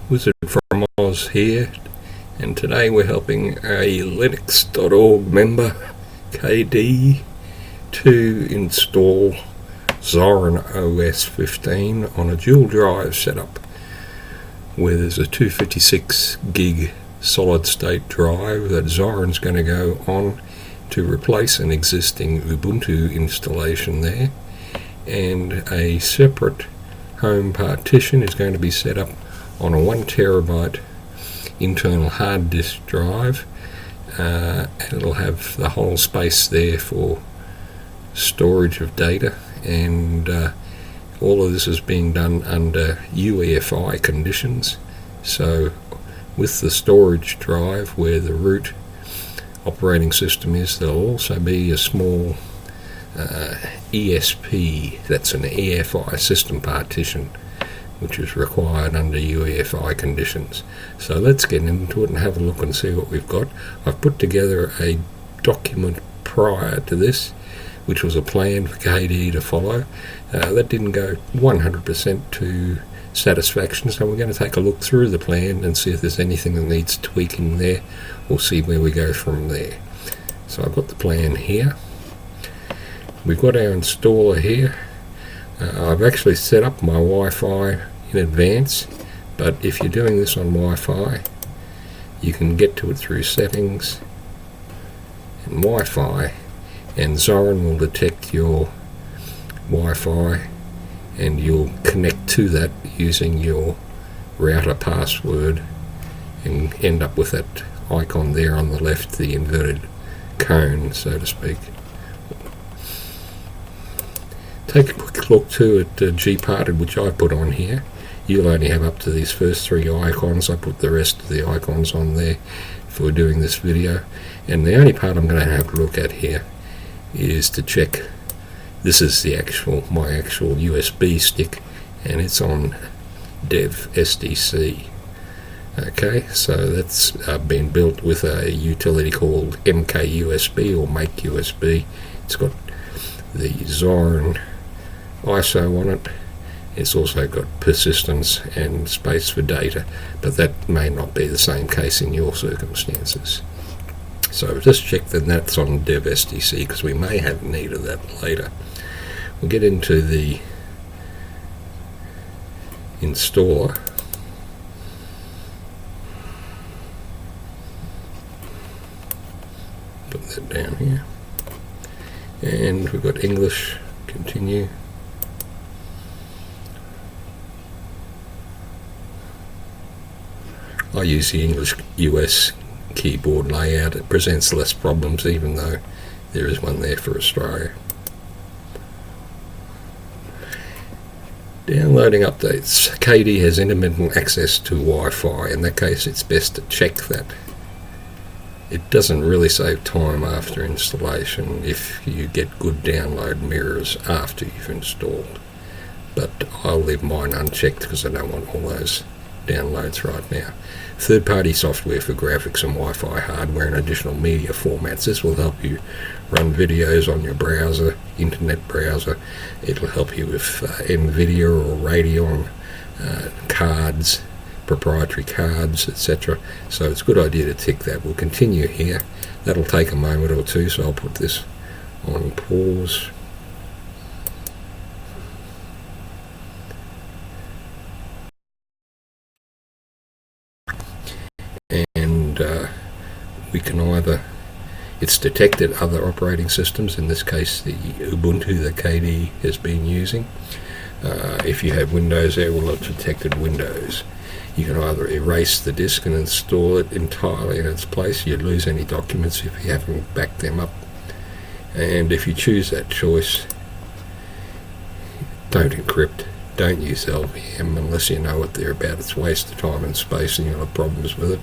Wizard from Oz here, and today we're helping a Linux.org member, KD, to install Zorin OS 15 on a dual drive setup where there's a 256 gig solid state drive that Zorin's going to go on to replace an existing Ubuntu installation there, and a separate home partition is going to be set up on a 1 terabyte internal hard disk drive. It'll have the whole space there for storage of data, and all of this is being done under UEFI conditions. So with the storage drive where the root operating system is, there'll also be a small ESP, that's an EFI system partition, which is required under UEFI conditions. So let's get into it and have a look and see what we've got. I've put together a document prior to this, which was a plan for KD to follow. That didn't go 100% to satisfaction, so we're going to take a look through the plan and see if there's anything that needs tweaking there. We'll see where we go from there. So I've got the plan here. We've got our installer here. I've actually set up my Wi-Fi in advance, but if you're doing this on Wi-Fi, you can get to it through settings and Wi-Fi, and Zorin will detect your Wi-Fi and you'll connect to that using your router password and end up with that icon there on the left, the inverted cone, so to speak. Take a quick look too at gparted, which I put on here. You'll only have up to these first 3 icons. I put the rest of the icons on there for doing this video. And the only part I'm going to have a look at here is to check this is my actual USB stick, and it's on dev SDC. Okay, so that's been built with a utility called MKUSB or Make USB. It's got the Zorin ISO on it. It's also got persistence and space for data, but that may not be the same case in your circumstances. So just check that that's on dev SDC, because we may have need of that later. We'll get into the installer. Put that down here. And we've got English, continue. I use the English US keyboard layout. It presents less problems, even though there is one there for Australia. Downloading updates. KD has intermittent access to Wi-Fi. In that case, it's best to check that. It doesn't really save time after installation if you get good download mirrors after you've installed. But I'll leave mine unchecked because I don't want all those downloads right now. Third-party software for graphics and Wi-Fi hardware and additional media formats. This will help you run videos on your browser, internet browser. It'll help you with NVIDIA or Radeon cards, proprietary cards, etc. So it's a good idea to tick that. We'll continue here. That'll take a moment or two, so I'll put this on pause. And we can either, it's detected other operating systems, in this case the Ubuntu that KD has been using. If you have Windows, it will have detected Windows. You can either erase the disk and install it entirely in its place. You'd lose any documents if you haven't backed them up. And if you choose that choice, don't encrypt. Don't use LVM unless you know what they're about. It's a waste of time and space and you'll have problems with it.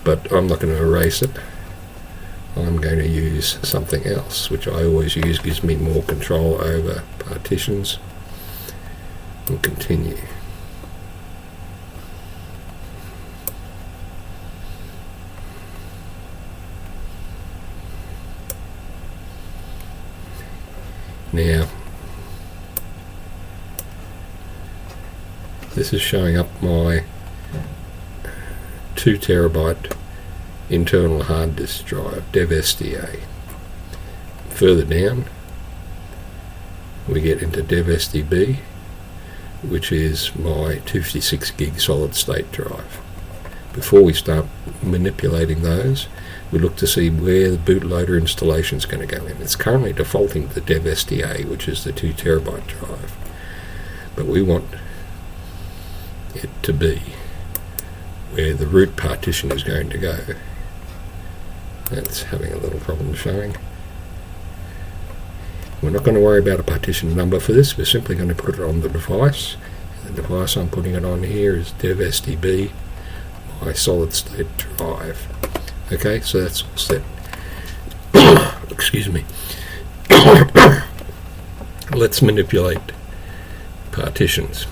But I'm not going to erase it. I'm going to use something else, which I always use, gives me more control over partitions. And continue. Now, this is showing up my 2 terabyte internal hard disk drive, dev SDA. Further down we get into dev SDB, which is my 256 gig solid state drive. Before we start manipulating those, we look to see where the bootloader installation is going to go in. It's currently defaulting to dev SDA, which is the 2 terabyte drive, but we want it to be where the root partition is going to go. That's having a little problem showing. We're not going to worry about a partition number for this. We're simply going to put it on the device. The device I'm putting it on here is dev SDB, my solid state drive. Okay, so that's all set. Excuse me. Let's manipulate partitions.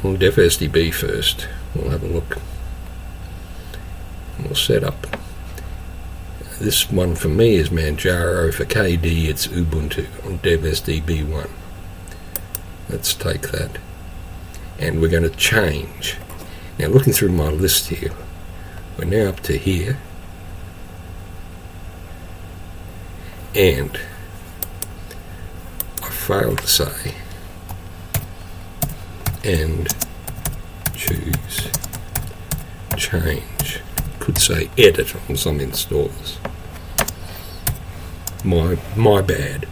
On dev SDB first, we'll have a look. We'll set up. This one for me is Manjaro. For KD, it's Ubuntu on dev SDB 1. Let's take that. And we're going to change. Now, looking through my list here, we're now up to here. And I failed to say and choose change. Could say edit on some installs. My bad.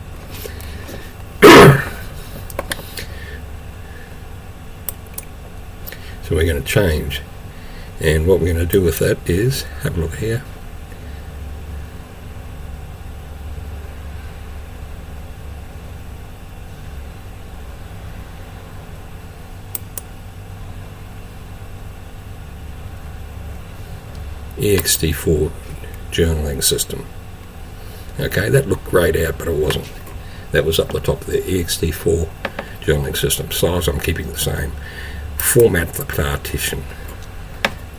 So we're going to change, and what we're going to do with that is have a look here. ext4 journaling system. Okay, that looked grayed out, but it wasn't. That was up the top there, ext4 journaling system. Size I'm keeping the same. Format the partition.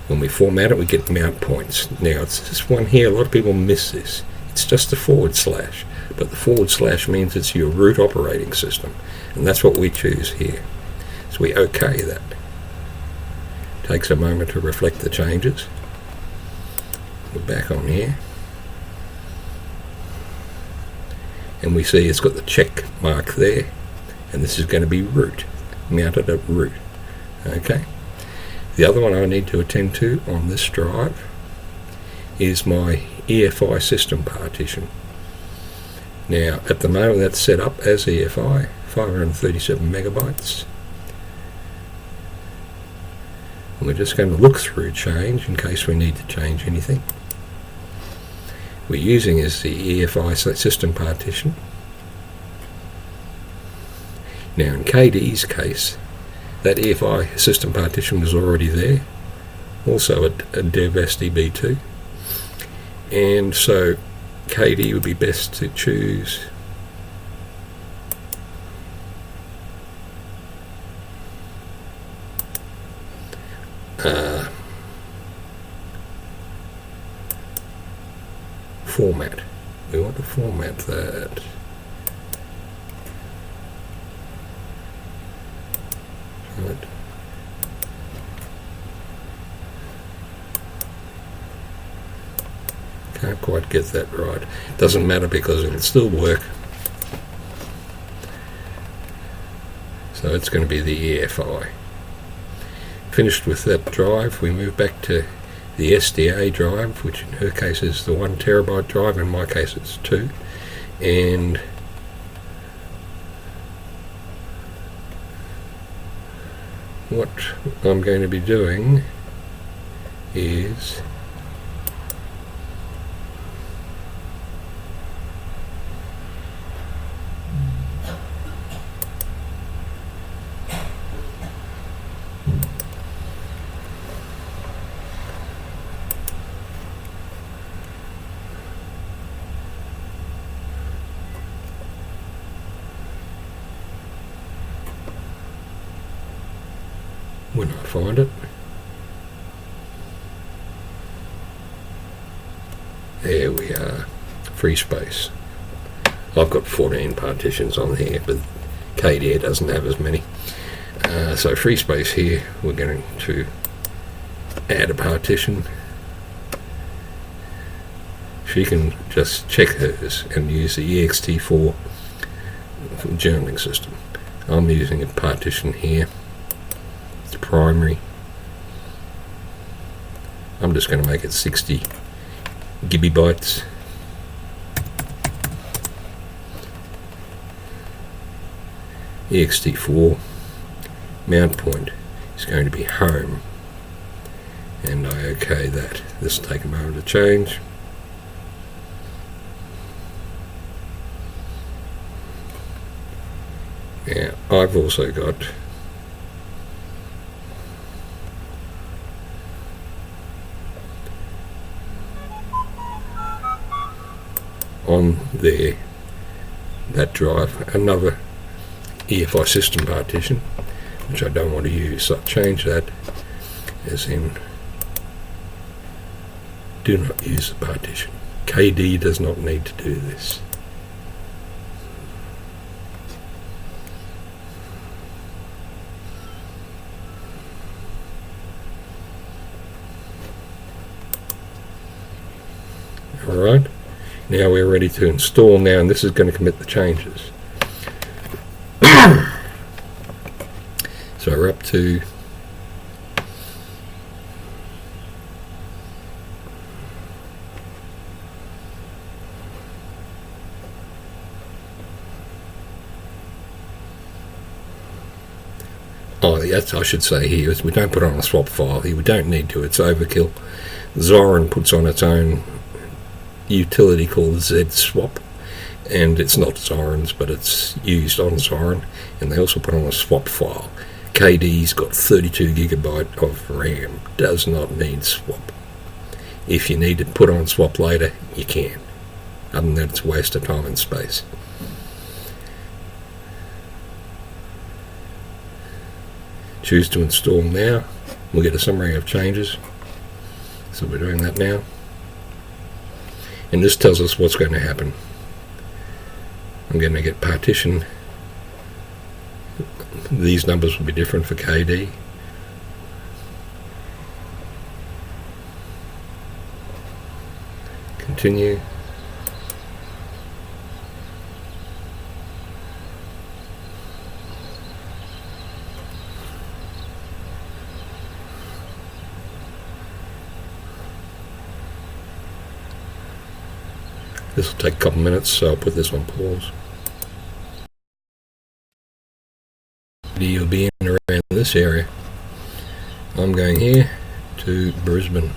When we format it, we get mount points. Now, it's this one here, a lot of people miss this. It's just a /, but the / means it's your root operating system, and that's what we choose here. So we OK that. Takes a moment to reflect the changes. We're back on here, and we see it's got the check mark there, and this is going to be root, mounted at root. Okay. The other one I need to attend to on this drive is my EFI system partition. Now, at the moment that's set up as EFI, 537 megabytes. And we're just going to look through change in case we need to change anything. We're using is the EFI system partition. Now, in KD's case, that EFI system partition was already there, also a dev SDB2, and so KD would be best to choose format. We want to format that. Right. Can't quite get that right. Doesn't matter because it'll still work. So it's going to be the EFI. Finished with that drive, we move back to the SDA drive, which in her case is the 1 terabyte drive, in my case it's 2. And what I'm going to be doing is when I find it. There we are, free space. I've got 14 partitions on here, but KDA doesn't have as many. So free space here, we're going to add a partition, she can just check hers and use the ext4 journaling system. I'm using a partition here. It's primary. I'm just going to make it 60 gigabytes. ext4 mount point is going to be home, and I OK that. This will take a moment to change. Now I've also got on there, that drive, another EFI system partition, which I don't want to use, so I'll change that as in do not use the partition. KD does not need to do this. Alright, now we're ready to install now, and this is going to commit the changes. So we're up to that's I should say here is we don't put on a swap file here. We don't need to. It's overkill. Zorin puts on its own utility called ZSwap, and it's not Zorin's, but it's used on Zorin, and they also put on a swap file. KD's got 32 gigabyte of RAM, does not need swap. If you need to put on swap later, you can. Other than that, it's a waste of time and space. Choose to install now. We'll get a summary of changes. So we're doing that now. And this tells us what's going to happen. I'm going to get partition. These numbers will be different for KD. Continue. This will take a couple minutes, so I'll put this on pause. You'll be in around this area. I'm going here to Brisbane.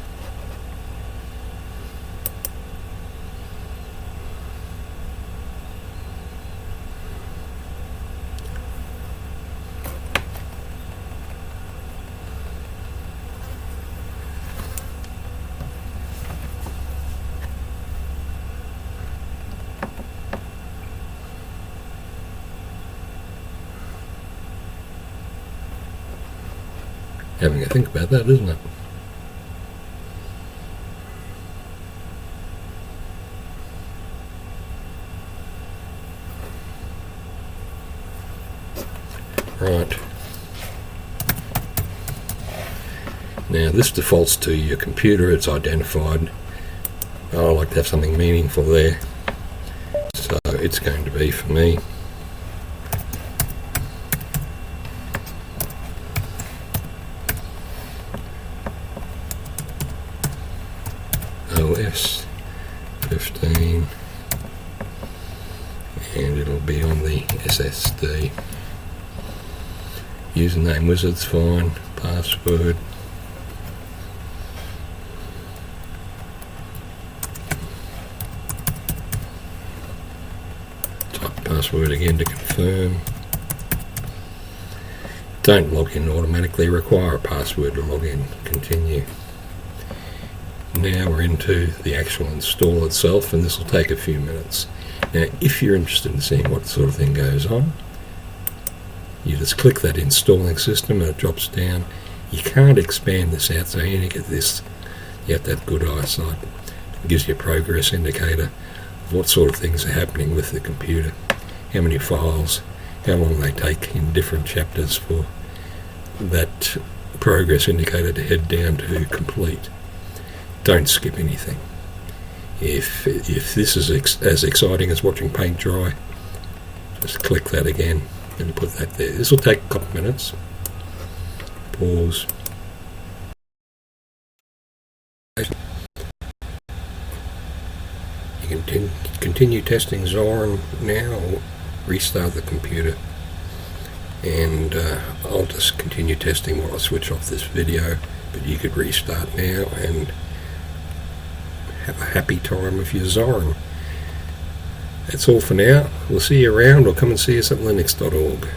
Having a think about that, isn't it? Right. Now this defaults to your computer, it's identified. I like to have something meaningful there. So it's going to be for me OS 15, and it'll be on the SSD. Username wizard's fine, password. Type password again to confirm. Don't log in automatically, require a password to log in. Continue. Now we're into the actual install itself, and this will take a few minutes. Now if you're interested in seeing what sort of thing goes on, you just click that installing system and it drops down. You can't expand this out, so you need to get this. You have to have good eyesight. It gives you a progress indicator of what sort of things are happening with the computer, how many files, how long they take in different chapters for that progress indicator to head down to complete. Don't skip anything. If this is as exciting as watching paint dry, just click that again and put that there. This will take a couple of minutes. Pause. You can continue testing Zorin now, or restart the computer, and I'll just continue testing while I switch off this video, but you could restart now and have a happy time with your Zorin. That's all for now. We'll see you around, or come and see us at linux.org.